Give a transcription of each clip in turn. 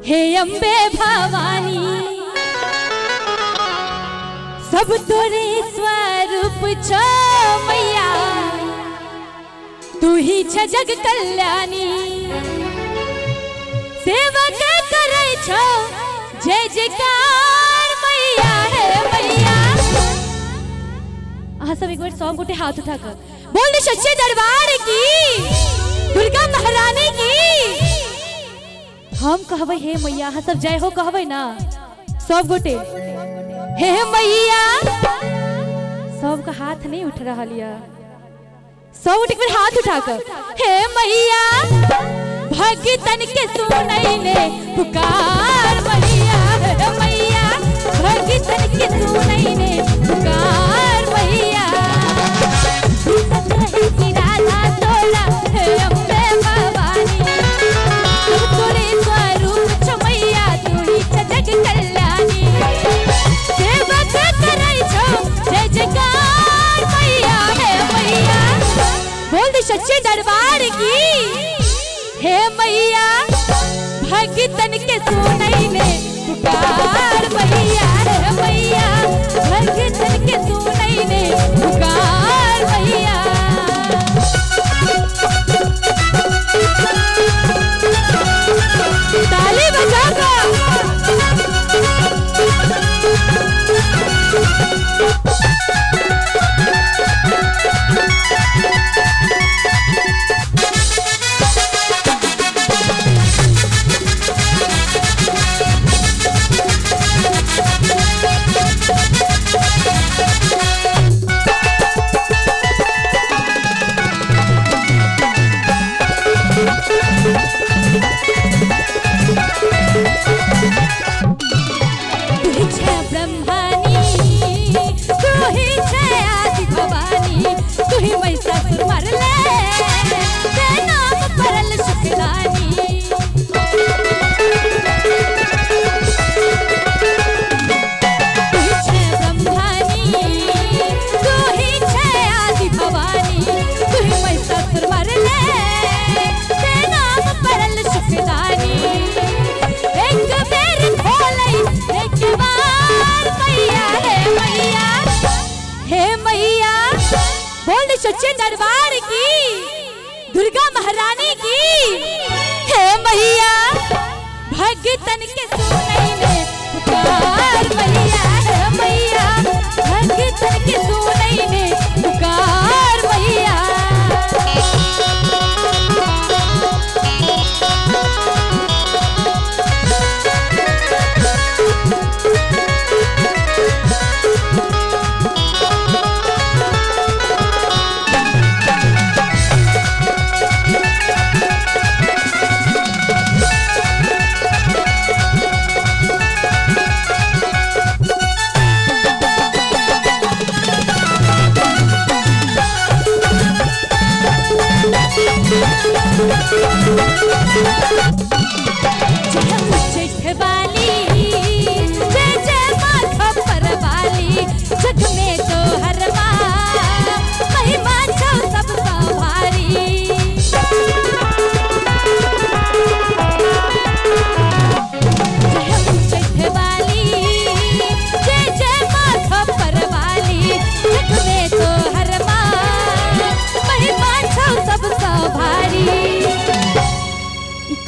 हे अम्बे भवानी सब तोरे स्वरूप छो मैया तू ही छ जग कल्याणी सेवक करे छो जय जयकार मैया हे मैया। सब एक बार सॉन्ग उठे हाथ उठाकर बोल सच्चे दरबार की दुर्गा महारानी की। हम कहबे हे मैया सब जय हो कहबे ना सब गोटे हे मैया सबका हाथ नहीं उठ रहा लिया सब एक बार हाथ उठाकर हे मैया भगतन के सुनैले पुकार मैया हे मैया भगतन के सुनैले पुकार मैया। की राधा तोला हे अम्बे भवानी सब तोरे स्वरूप छ मैया तू ही छ जग कल्याणी सेवक करै छो जय जयकार मैया हे मैया। बोल दे सच्चे दरबार की हे मैया भगतन के सुनैले पुकार मैया हे मैया भगतन के सुनैले पुकार मैया। ताली बजाकर सच्चे दरबार की दुर्गा महारानी की हे मैया भगतन के सुनैले पुकार मैया हे मैया भगतन के सुनैले पुकार मैया।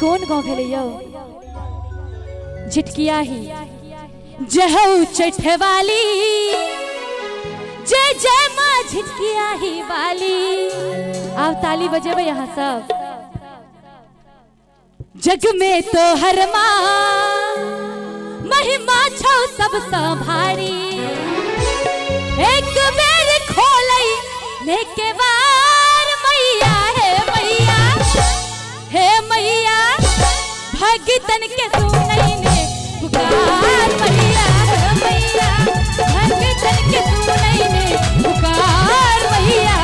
कौन गाँव भेले यो झिटकिया ही जय हो चैठे वाली जय जय माँ झिटकिया ही वाली। आप ताली बजेबे यहाँ सब जग में तो हर माँ महिमा छौ सब संभारी एक बेर खोलई लेके बार मैया हे मैया हे मैया भगतन के सुनैले पुकार मैया हे मैया भगतन के सुनैले पुकार मैया।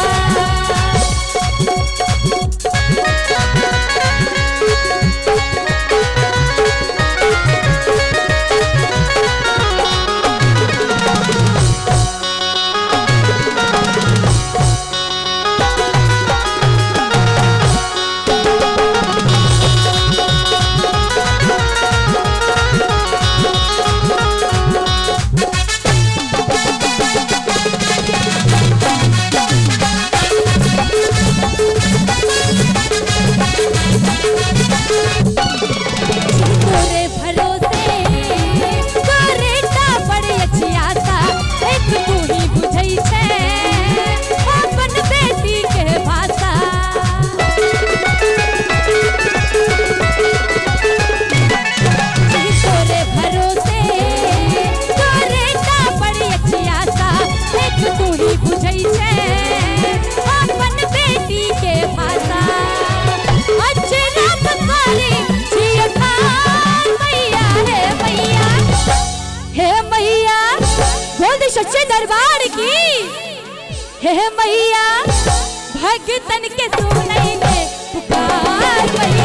की हे मैया भगतन के सुनैले पुकार मैया